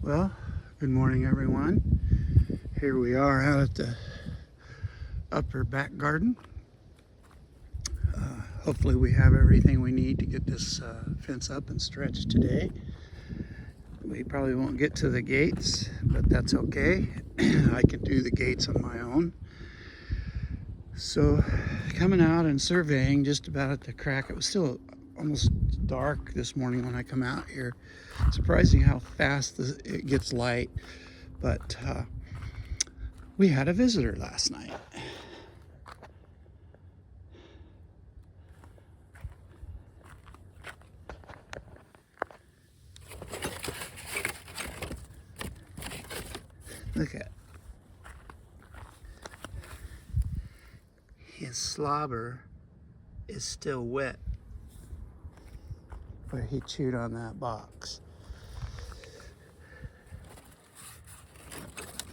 Well, good morning, everyone. Here we are out at the upper back garden. Hopefully, we have everything we need to get this fence up and stretched today. We probably won't get to the gates, but that's okay. I can do the gates on my own. So, coming out and surveying just about at the crack, it was still almost dark this morning when I come out here. Surprising how fast it gets light, but we had a visitor last night. Look at his slobber is still wet where he chewed on that box.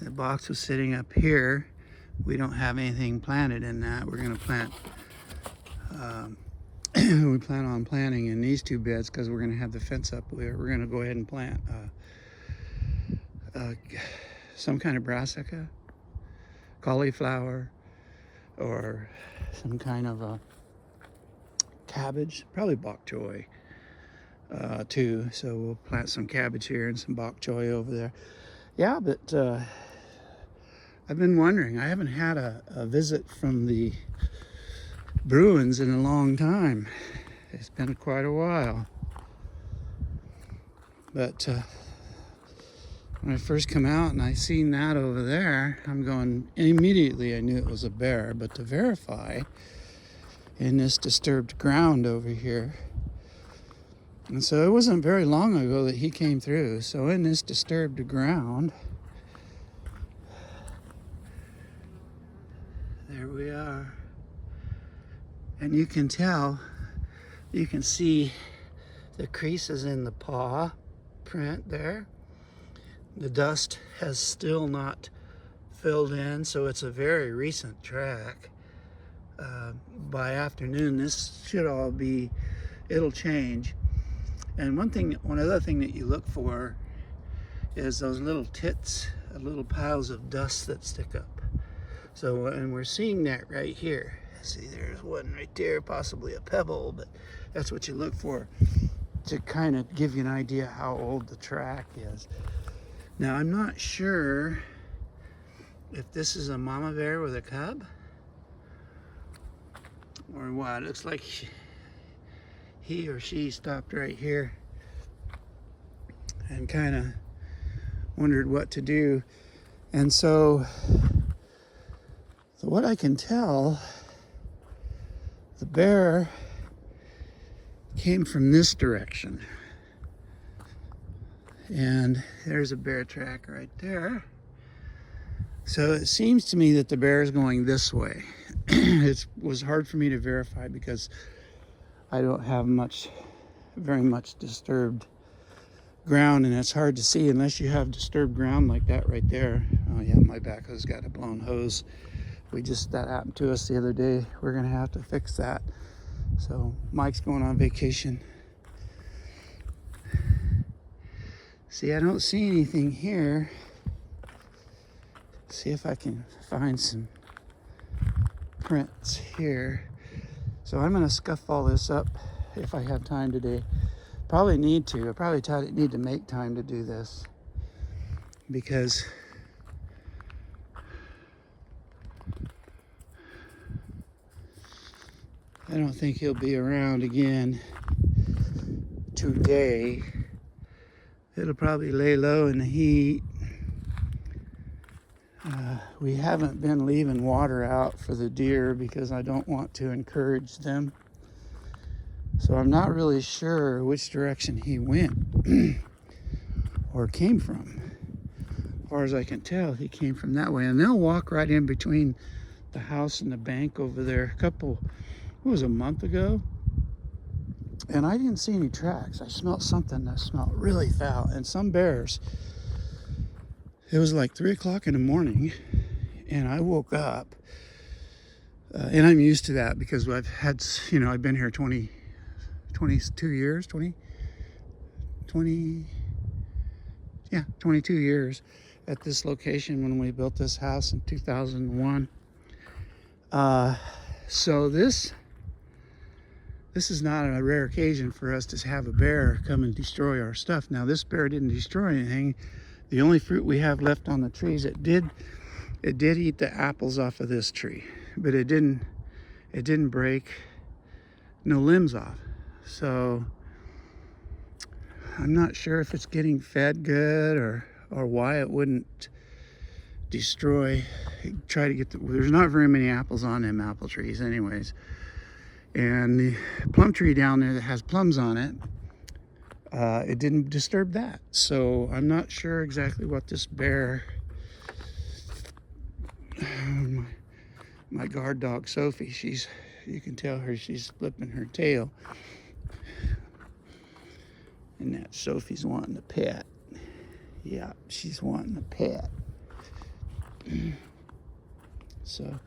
The box was sitting up here. We don't have anything planted in that. We're going to plant, we plan on planting in these two beds because we're going to have the fence up. We're going to go ahead and plant some kind of brassica, cauliflower, or some kind of a cabbage, probably bok choy too. So we'll plant some cabbage here and some bok choy over there. Yeah, but I've been wondering. I haven't had a visit from the Bruins in a long time. It's been quite a while. But when I first come out and I seen that over there, I'm going, immediately I knew it was a bear. But to verify, in this disturbed ground over here, and so it wasn't very long ago that he came through. So in this disturbed ground, there we are. And you can tell, you can see the creases in the paw print there. The dust has still not filled in, so it's a very recent track. By afternoon, this should all be, it'll change. And one other thing that you look for is those little tits, little piles of dust that stick up. So, and we're seeing that right here. See, there's one right there, possibly a pebble, but that's what you look for to kind of give you an idea how old the track is. Now, I'm not sure if this is a mama bear with a cub or what. It looks like he or she stopped right here and kind of wondered what to do. And so what I can tell, the bear came from this direction. And there's a bear track right there. So it seems to me that the bear is going this way. It was hard for me to verify because I don't have very much disturbed ground, and it's hard to see unless you have disturbed ground like that right there. Oh yeah, my backhoe's got a blown hose. That happened to us the other day. We're gonna have to fix that. So Mike's going on vacation. See, I don't see anything here. See if I can find some prints here. So I'm gonna scuff all this up if I have time today. Probably need to. I probably need to make time to do this because I don't think he'll be around again today. It'll probably lay low in the heat. We haven't been leaving water out for the deer because I don't want to encourage them. So I'm not really sure which direction he went or came from. As far as I can tell, he came from that way. And they'll walk right in between the house and the bank over there. It was a month ago, and I didn't see any tracks. I smelled something that smelled really foul. And some bears, it was like 3 o'clock in the morning, and I woke up, and I'm used to that because I've been here 22 years, 20, yeah, 22 years at this location when we built this house in 2001. So this is not a rare occasion for us to have a bear come and destroy our stuff. Now this bear didn't destroy anything. The only fruit we have left on the trees, it did eat the apples off of this tree, but it didn't break no limbs off. So I'm not sure if it's getting fed good or why it wouldn't destroy. Try to get there's not very many apples on them apple trees anyways. And the plum tree down there that has plums on it, it didn't disturb that. So I'm not sure exactly what this bear, my guard dog Sophie, you can tell her she's flipping her tail. And that Sophie's wanting a pet. Yeah, she's wanting a pet. So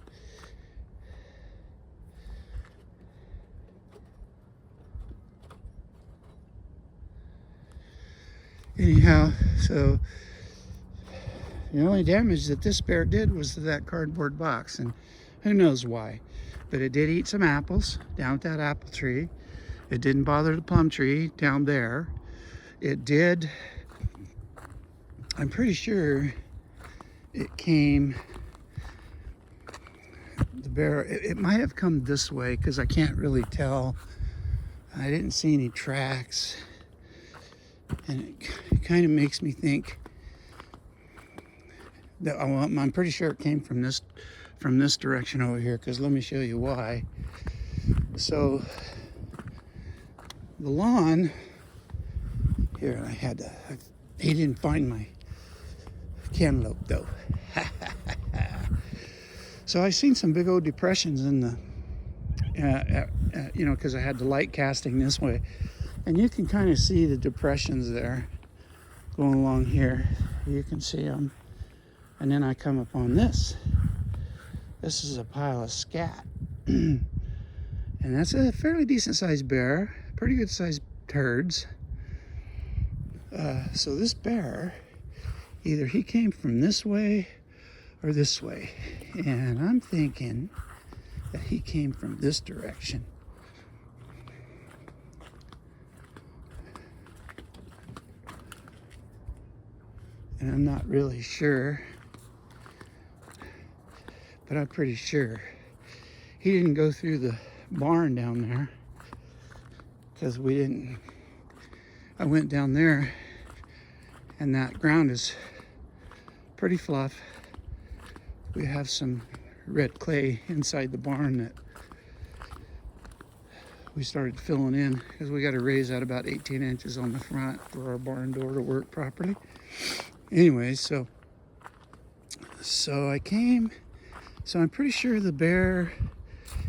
anyhow, so the only damage that this bear did was to that cardboard box, and who knows why, but it did eat some apples down at that apple tree. It didn't bother the plum tree down there. It did, I'm pretty sure it came, the bear, it might have come this way because I can't really tell. I didn't see any tracks, and it kind of makes me think that I'm pretty sure it came from this direction over here, because let me show you why. So the lawn here, and he didn't find my cantaloupe though. So I seen some big old depressions in the, you know, because I had the light casting this way, and you can kind of see the depressions there going along here. You can see them, and then I come upon this. This is a pile of scat, and that's a fairly decent sized bear, pretty good sized turds. So this bear, either he came from this way or this way, and I'm thinking that he came from this direction. And I'm not really sure, but I'm pretty sure he didn't go through the barn down there, because I went down there and that ground is pretty fluff. We have some red clay inside the barn that we started filling in, because we got to raise that about 18 inches on the front for our barn door to work properly. Anyway, so I came, so I'm pretty sure the bear,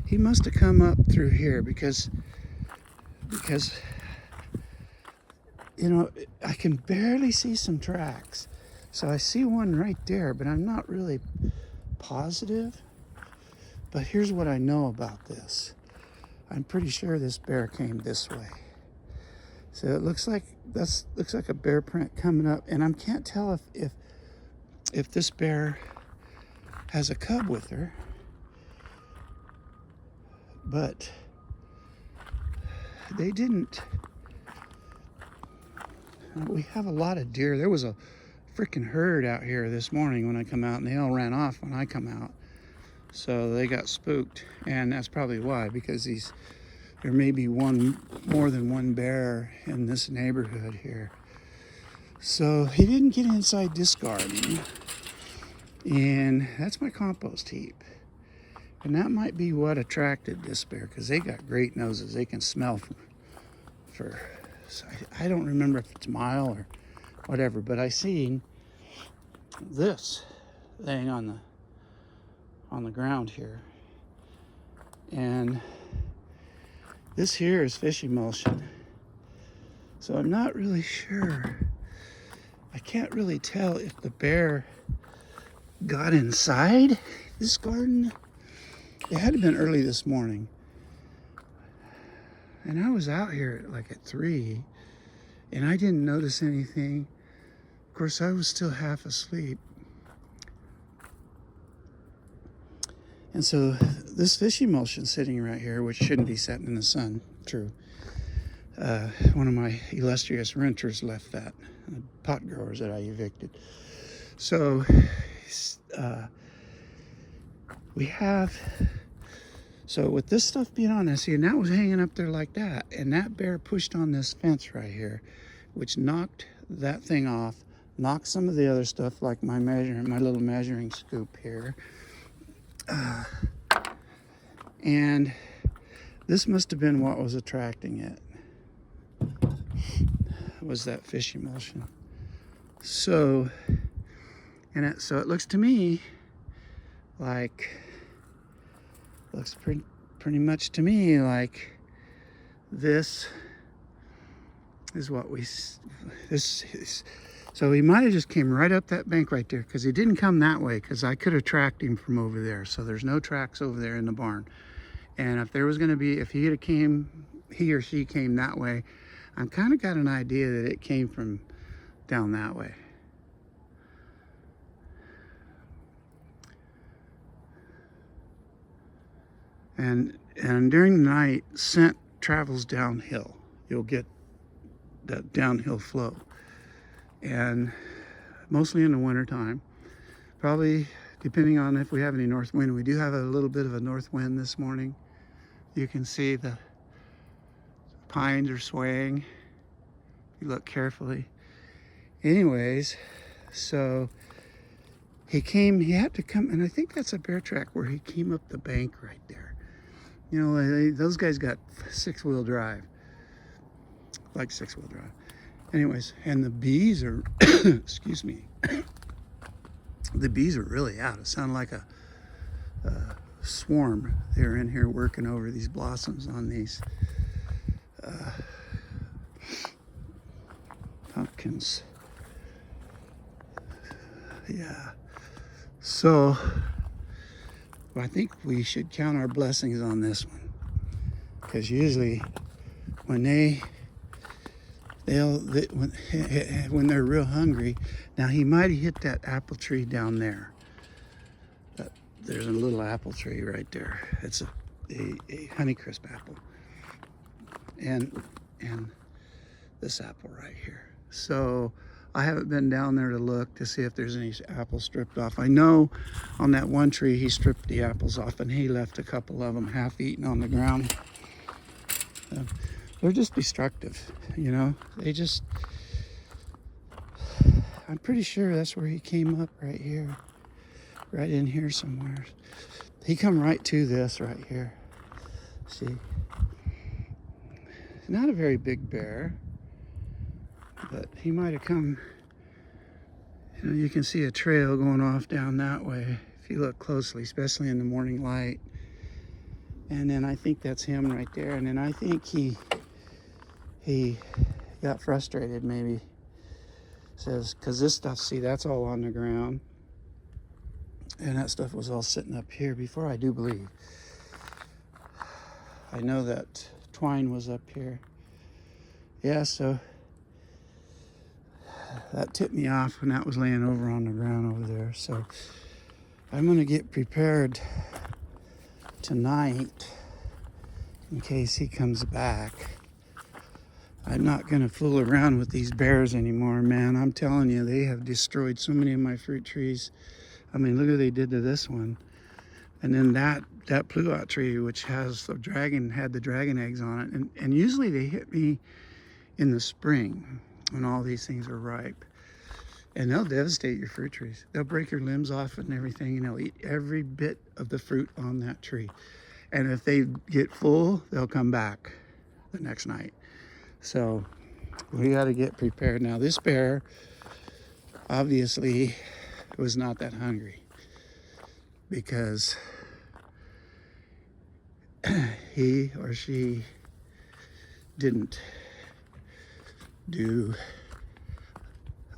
he must have come up through here, because you know, I can barely see some tracks. So I see one right there, but I'm not really positive. But here's what I know about this. I'm pretty sure this bear came this way. So it looks like a bear print coming up, and I can't tell if this bear has a cub with her. But they didn't. We have a lot of deer. There was a freaking herd out here this morning when I come out, and they all ran off when I come out. So they got spooked, and that's probably why, because there may be more than one bear in this neighborhood here. So he didn't get inside this garden, and that's my compost heap. And that might be what attracted this bear, because they got great noses. They can smell for so I don't remember if it's a mile or whatever, but I seen this thing on the ground here, and this here is fish emulsion. So I'm not really sure. I can't really tell if the bear got inside this garden. It had to have been early this morning, and I was out here at 3, and I didn't notice anything. Of course, I was still half asleep. And so this fish emulsion sitting right here, which shouldn't be sitting in the sun, true. One of my illustrious renters left that, pot growers that I evicted. So we have, so with this stuff being on this, see, and that was hanging up there like that, and that bear pushed on this fence right here, which knocked that thing off, knocked some of the other stuff like my little measuring scoop here. And this must have been what was attracting it, was that fish emulsion. So, so it looks to me like, looks pretty much to me like this is what this is. So he might have just came right up that bank right there, because he didn't come that way, because I could have tracked him from over there. So there's no tracks over there in the barn. And if there was going to be, if he or she came that way, I'm kind of got an idea that it came from down that way. And during the night, scent travels downhill. You'll get that downhill flow. And mostly in the wintertime, probably depending on if we have any north wind. We do have a little bit of a north wind this morning. You can see the pines are swaying if you look carefully. Anyways, so he had to come, and I think that's a bear track where he came up the bank right there. You know, those guys got six-wheel drive, like six-wheel drive. Anyways, and the bees are, excuse me, the bees are really out. It sounded like a swarm. They're in here working over these blossoms on these pumpkins. Yeah. So I think we should count our blessings on this one, because usually when when they're real hungry. Now he might have hit that apple tree down there. There's a little apple tree right there. It's a Honeycrisp apple, and this apple right here. So I haven't been down there to look to see if there's any apples stripped off. I know on that one tree he stripped the apples off, and he left a couple of them half eaten on the ground. They're just destructive, you know. I'm pretty sure that's where he came up, right here, right in here somewhere. He come right to this right here. See, not a very big bear, but he might have come. You know, you can see a trail going off down that way if you look closely, especially in the morning light. And then I think that's him right there. And then I think he got frustrated, maybe. Says, because this stuff, see, that's all on the ground. And that stuff was all sitting up here before, I do believe. I know that twine was up here. Yeah, so that tipped me off when that was laying over on the ground over there. So I'm going to get prepared tonight in case he comes back. I'm not going to fool around with these bears anymore, man. I'm telling you, they have destroyed so many of my fruit trees. I mean, look what they did to this one. And then that pluot tree, which has the dragon, had the dragon eggs on it. And usually they hit me in the spring when all these things are ripe. And they'll devastate your fruit trees. They'll break your limbs off and everything, and they'll eat every bit of the fruit on that tree. And if they get full, they'll come back the next night. So we got to get prepared. Now this bear obviously was not that hungry, because he or she didn't do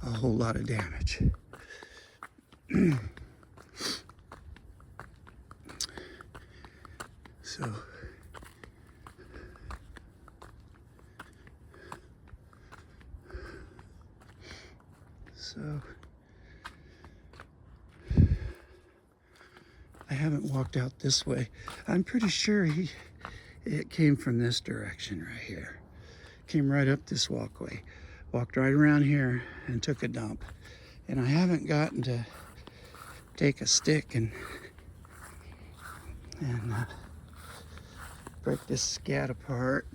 a whole lot of damage. So I haven't walked out this way. I'm pretty sure it came from this direction right here. Came right up this walkway, walked right around here and took a dump. And I haven't gotten to take a stick and break this scat apart.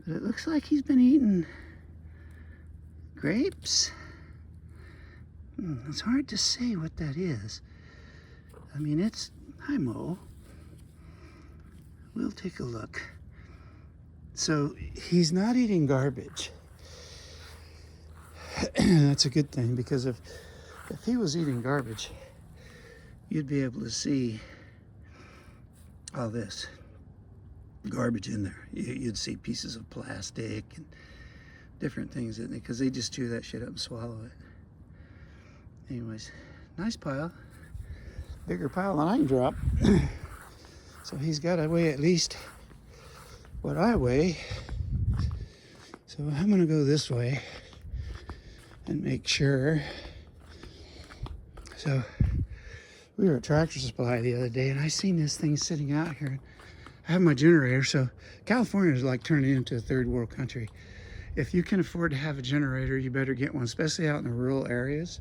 But it looks like he's been eating grapes. It's hard to say what that is. I mean, it's, hi Mo. We'll take a look. So he's not eating garbage. That's a good thing, because if he was eating garbage, you'd be able to see all this garbage in there. You'd see pieces of plastic and different things in it, because they just chew that shit up and swallow it. Anyways, nice pile. Bigger pile than I can drop. So he's got to weigh at least what I weigh. So I'm gonna go this way and make sure. So we were at Tractor Supply the other day and I seen this thing sitting out here. I have my generator, so California is like turning into a third world country. If you can afford to have a generator, you better get one, especially out in the rural areas.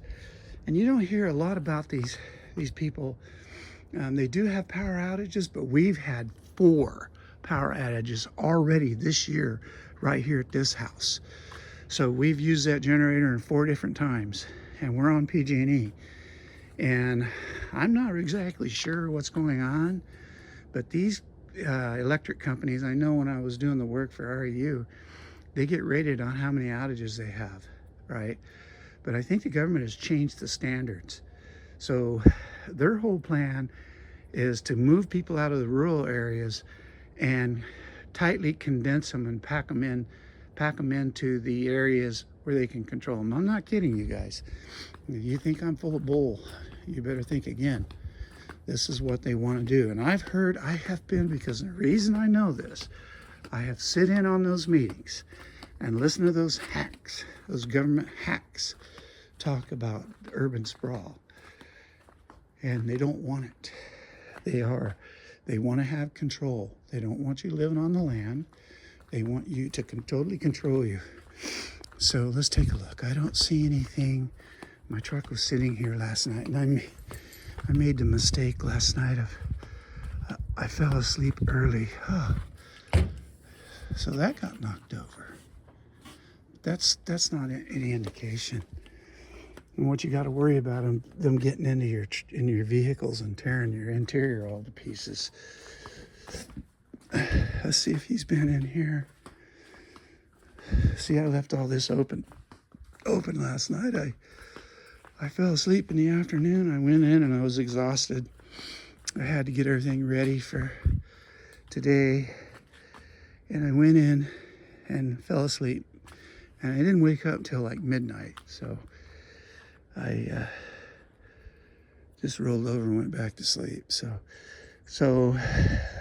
And you don't hear a lot about these people. They do have power outages, but we've had 4 power outages already this year right here at this house. So we've used that generator in 4 different times, and we're on PG&E. And I'm not exactly sure what's going on, but these electric companies, I know when I was doing the work for REU, they get rated on how many outages they have, right? But I think the government has changed the standards. So their whole plan is to move people out of the rural areas and tightly condense them and pack them into the areas where they can control them. I'm not kidding you guys. If you think I'm full of bull, you better think again. This is what they want to do. And I've heard, I have been, because the reason I know this, I have sit in on those meetings and listened to those hacks, those government hacks, talk about urban sprawl. And they don't want it. They want to have control. They don't want you living on the land. They want you to totally control you. So let's take a look. I don't see anything. My truck was sitting here last night, and I made the mistake last night of I fell asleep early. Oh. So that got knocked over. That's not any indication. And what you got to worry about them getting into your vehicles and tearing your interior all to pieces. Let's see if he's been in here. See, I left all this open last night. I fell asleep in the afternoon. I went in and I was exhausted. I had to get everything ready for today. And I went in and fell asleep. And I didn't wake up till like midnight. So I just rolled over and went back to sleep. So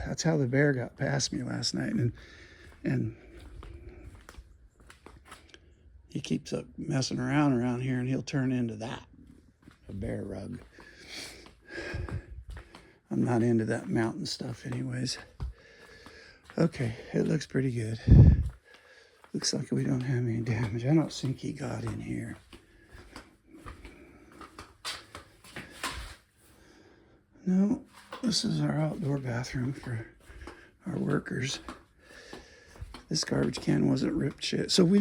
that's how the bear got past me last night. And he keeps up messing around here, and he'll turn into that, a bear rug. I'm not into that mountain stuff anyways. Okay, it looks pretty good. Looks like we don't have any damage. I don't think he got in here. No, this is our outdoor bathroom for our workers. This garbage can wasn't ripped shit. So we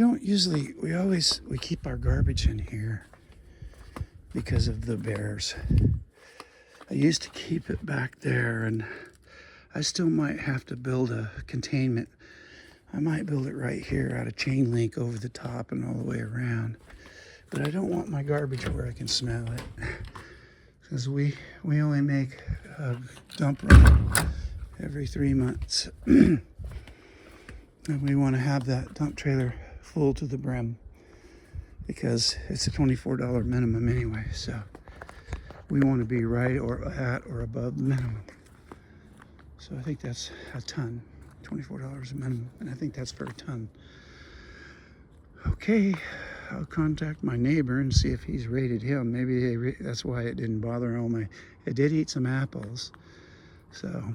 keep our garbage in here because of the bears. I used to keep it back there, and I still might have to build a containment. I might build it right here out of chain link over the top and all the way around. But I don't want my garbage where I can smell it. Because we only make a dump run every 3 months. And we want to have that dump trailer full to the brim, because it's a $24 minimum anyway. So we want to be right or at or above the minimum. So I think that's a ton, $24 a minimum. And I think that's per ton. Okay, I'll contact my neighbor and see if he's raided him. Maybe that's why it didn't bother him. It did eat some apples, so.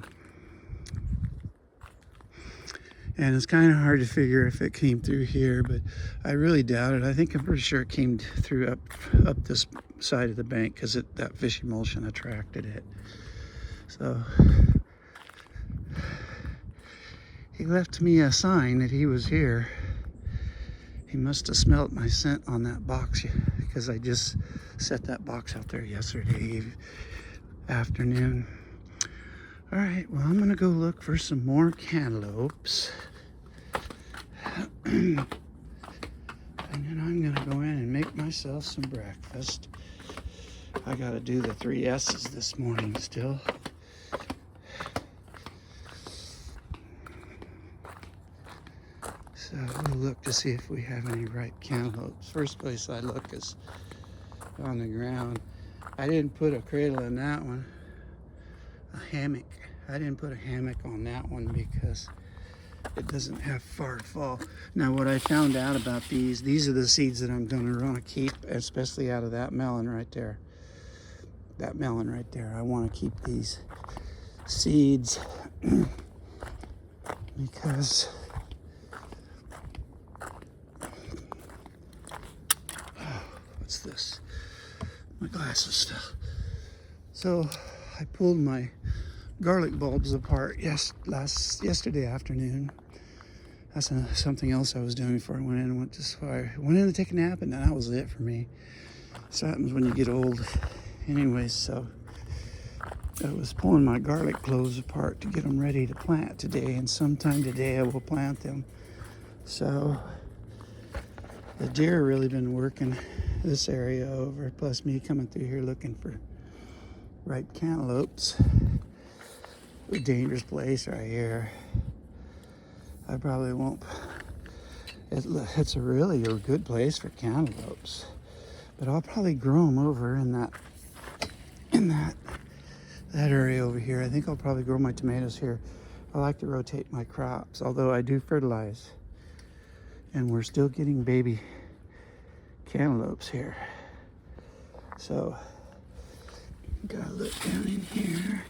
And it's kind of hard to figure if it came through here, but I really doubt it. I think I'm pretty sure it came through up this side of the bank because that fish emulsion attracted it. So he left me a sign that he was here. He must have smelt my scent on that box because I just set that box out there yesterday afternoon. All right, well, I'm gonna go look for some more cantaloupes. And then I'm gonna go in and make myself some breakfast. I gotta do the 3 S's this morning still. So we'll look to see if we have any ripe cantaloupes. First place I look is on the ground. I didn't put a cradle in that one. A hammock. I didn't put a hammock on that one because it doesn't have far to fall. Now what I found out about these are the seeds that I'm gonna want to keep, especially out of that melon right there. That melon right there. I want to keep these seeds because what's this? My glasses still. So I pulled my garlic bulbs apart yesterday afternoon. That's something else I was doing before I went in and went to fire. Went in to take a nap, and that was it for me. So happens when you get old. Anyways, so I was pulling my garlic cloves apart to get them ready to plant today, and sometime today I will plant them. So the deer really been working this area over, plus me coming through here looking for ripe cantaloupes. A dangerous place right here. I probably won't. It's a really good place for cantaloupes, but I'll probably grow them over in that area over here. I think I'll probably grow my tomatoes here. I like to rotate my crops, although I do fertilize, and we're still getting baby cantaloupes here. So gotta look down in here.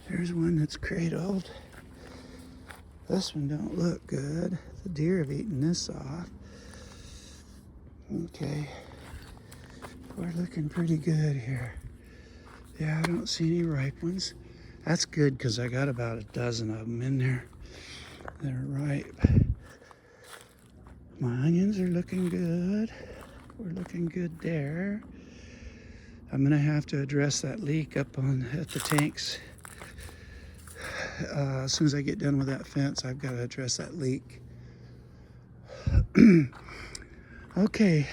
There's one that's cradled. This one don't look good. The deer have eaten this off. Okay, we're looking pretty good here. Yeah, I don't see any ripe ones. That's good because I got about a dozen of them in there that are ripe. My onions are looking good. We're looking good there. I'm gonna have to address that leak up at the tanks. As soon as I get done with that fence, I've got to address that leak. Okay,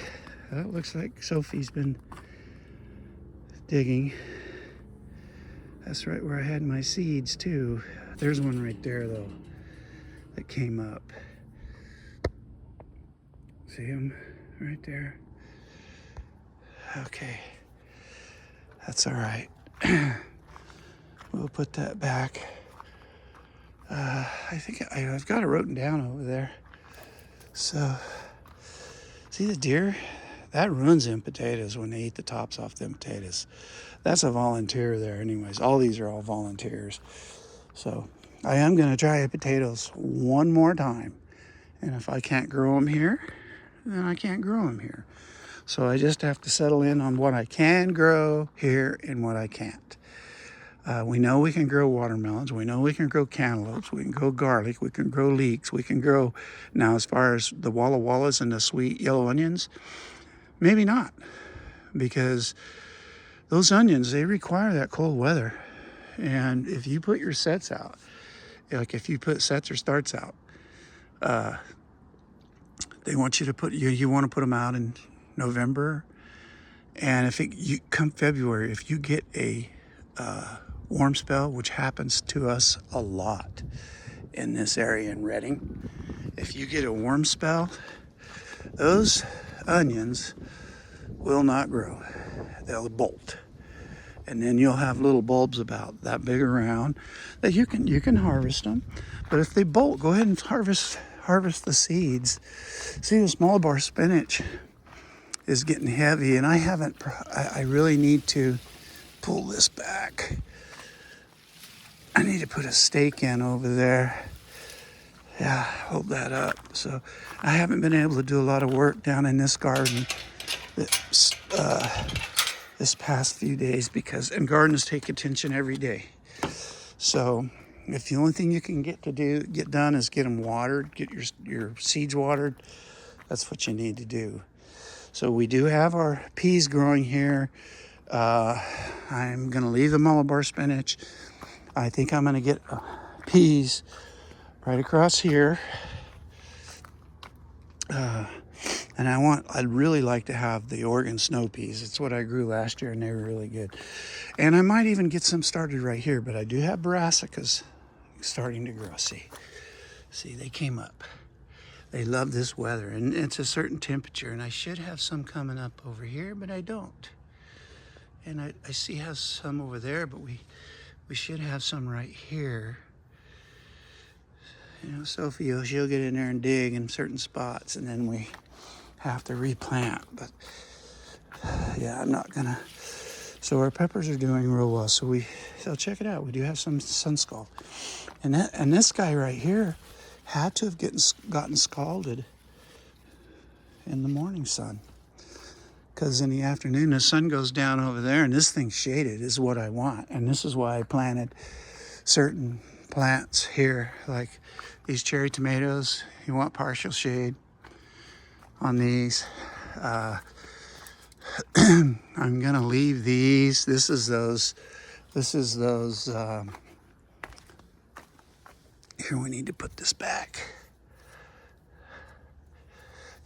that looks like Sophie's been digging. That's right where I had my seeds too. There's one right there though that came up. See him right there? Okay, that's all right. We'll put that back. I think I've got it written down over there. So, see the deer? That ruins them potatoes when they eat the tops off them potatoes. That's a volunteer there anyways. All these are all volunteers. So, I am going to try the potatoes one more time. And if I can't grow them here, then I can't grow them here. So I just have to settle in on what I can grow here and what I can't. We know we can grow watermelons. We know we can grow cantaloupes. We can grow garlic. We can grow leeks. We can grow, now as far as the Walla Wallas and the sweet yellow onions, maybe not. Because those onions, they require that cold weather. And if you put your sets out, like if you put sets or starts out, they want you to put, you want to put them out in November. And if you come February, if you get a warm spell, which happens to us a lot in this area in Redding, if you get a warm spell, those onions will not grow. They'll bolt. And then you'll have little bulbs about that big around that you can harvest them. But if they bolt, go ahead and harvest the seeds. See the small bar spinach? is getting heavy, and I really need to pull this back. I need to put a stake in over there. Yeah, hold that up. So I haven't been able to do a lot of work down in this garden this past few days and gardens take attention every day. So if the only thing you can get done is get them watered, get your seeds watered, that's what you need to do. So we do have our peas growing here. I'm gonna leave the Malabar spinach. I think I'm gonna get peas right across here. And I'd really like to have the Oregon snow peas. It's what I grew last year and they were really good. And I might even get some started right here, but I do have brassicas starting to grow. See, they came up. They love this weather and it's a certain temperature, and I should have some coming up over here, but I don't. And I see have some over there, but we should have some right here. You know, Sophie, she'll get in there and dig in certain spots, and then we have to replant. But yeah, I'm not gonna. So our peppers are doing real well. So check it out. We do have some sun scald, and this guy right here had to have gotten scalded in the morning sun, because in the afternoon the sun goes down over there, and this thing's shaded is what I want, and this is why I planted certain plants here, like these cherry tomatoes. You want partial shade on these. I'm gonna leave these. This is those. Here, we need to put this back.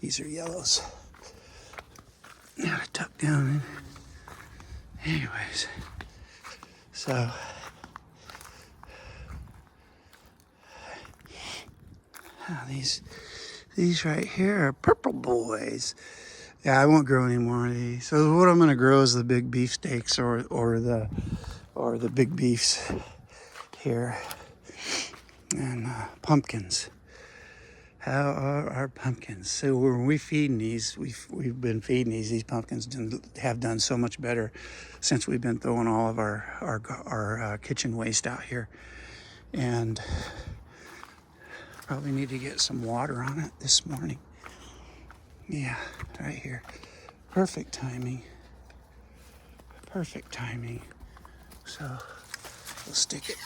These are yellows. Gotta tuck down in. Anyways, so. These right here are purple boys. Yeah, I won't grow any more of these. So what I'm gonna grow is the big beefsteaks or the big beefs here, and pumpkins. How are our pumpkins? So when we feeding these, we've been feeding these pumpkins have done so much better since we've been throwing all of our kitchen waste out here, and probably need to get some water on it this morning. Yeah, right here. Perfect timing. Perfect timing. So we'll stick it.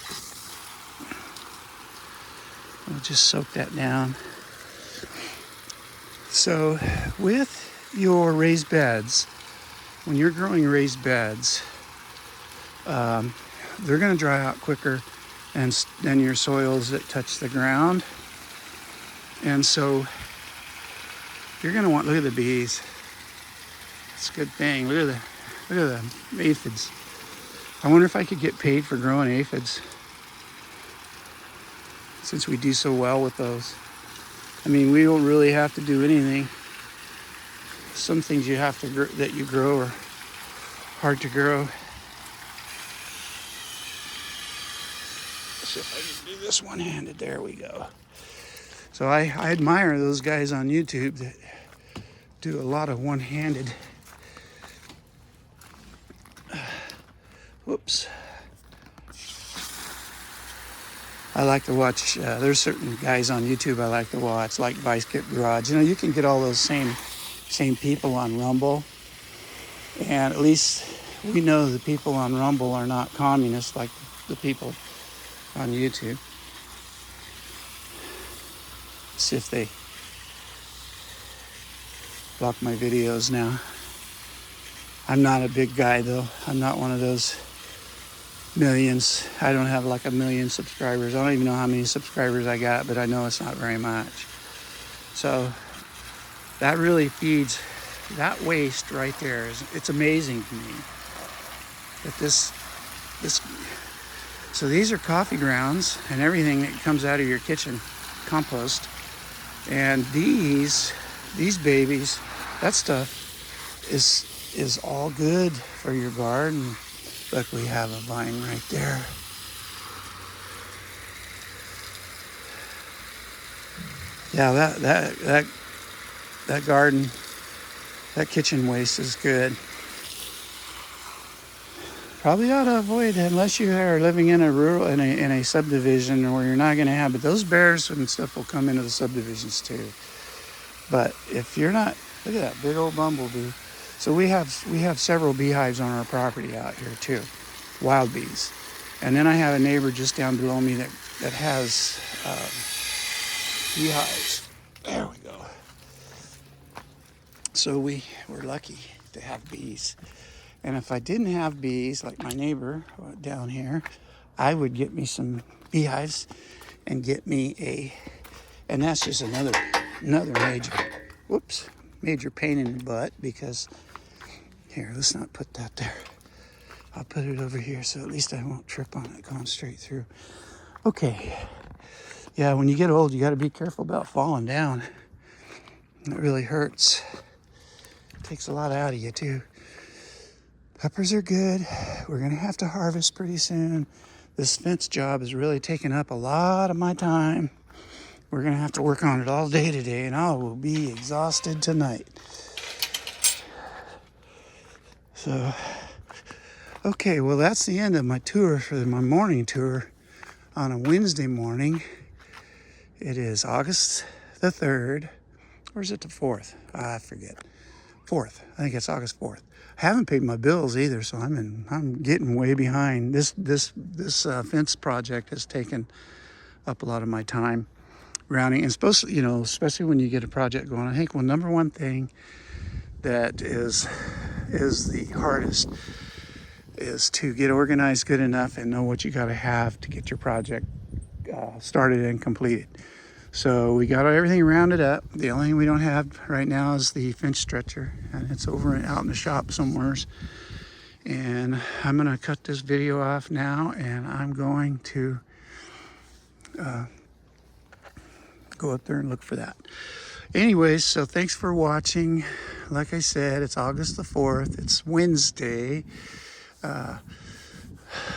We'll just soak that down. So with your raised beds, when you're growing raised beds, they're going to dry out quicker than your soils that touch the ground. And so you're going to want, look at the bees. It's a good thing. Look at the aphids. I wonder if I could get paid for growing aphids, since we do so well with those. I mean, we don't really have to do anything. Some things that you grow are hard to grow. Let's see if I can do this one-handed. There we go. So I admire those guys on YouTube that do a lot of one-handed. Whoops. I like to watch, there's certain guys on YouTube I like to watch, like Vice Grip Garage. You know, you can get all those same people on Rumble. And at least we know the people on Rumble are not communists like the people on YouTube. See if they block my videos now. I'm not a big guy though. I'm not one of those millions. I don't have like 1 million subscribers. I don't even know how many subscribers I got, but I know it's not very much. So that really feeds, that waste right there it's amazing to me that this so these are coffee grounds and everything that comes out of your kitchen compost. And these babies, that stuff is all good for your garden. Look, we have a vine right there. Yeah, that garden That kitchen waste is good. Probably ought to avoid it unless you are living in a rural, in a subdivision where you're not going to have, but those bears and stuff will come into the subdivisions too. But if you're not, look at that big old bumblebee. So we have several beehives on our property out here too, wild bees. And then I have a neighbor just down below me that has beehives. There we go. So we're lucky to have bees. And if I didn't have bees, like my neighbor down here, I would get me some beehives and get me and that's just another major pain in the butt, because here, let's not put that there. I'll put it over here so at least I won't trip on it going straight through. Okay. Yeah, when you get old, you got to be careful about falling down. It really hurts. It takes a lot out of you too. Peppers are good. We're going to have to harvest pretty soon. This fence job is really taking up a lot of my time. We're going to have to work on it all day today, and I will be exhausted tonight. So, okay, well, that's the end of my tour, for my morning tour on a Wednesday morning. It is August the 3rd. Or is it the 4th? I forget. 4th. I think it's August 4th. I haven't paid my bills either, so I'm getting way behind. This fence project has taken up a lot of my time rounding, and especially when you get a project going. I think number one thing that is the hardest is to get organized good enough and know what you got to have to get your project started and completed. So we got everything rounded up. The only thing we don't have right now is the fence stretcher, and it's out in the shop somewhere. And I'm gonna cut this video off now, and I'm going to go up there and look for that. Anyways, so thanks for watching. Like I said, it's August the 4th. It's Wednesday.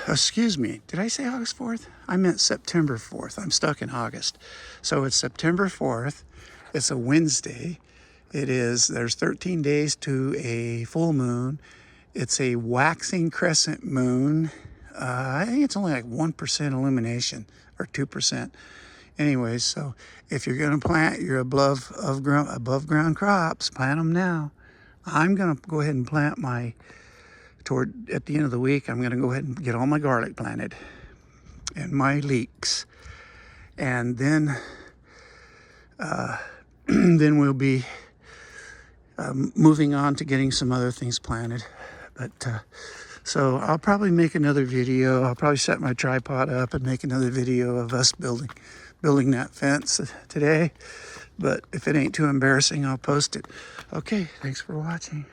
Excuse me, did I say August 4th? I meant September 4th. I'm stuck in August. So it's September 4th. It's a Wednesday. There's 13 days to a full moon. It's a waxing crescent moon. I think it's only like 1% illumination or 2%. Anyways, so if you're gonna plant your above ground crops, plant them now. I'm gonna go ahead and plant at the end of the week, I'm gonna go ahead and get all my garlic planted and my leeks. And then then we'll be moving on to getting some other things planted. But so I'll probably make another video. I'll probably set my tripod up and make another video of us building that fence today. But if it ain't too embarrassing, I'll post it. Okay, thanks for watching.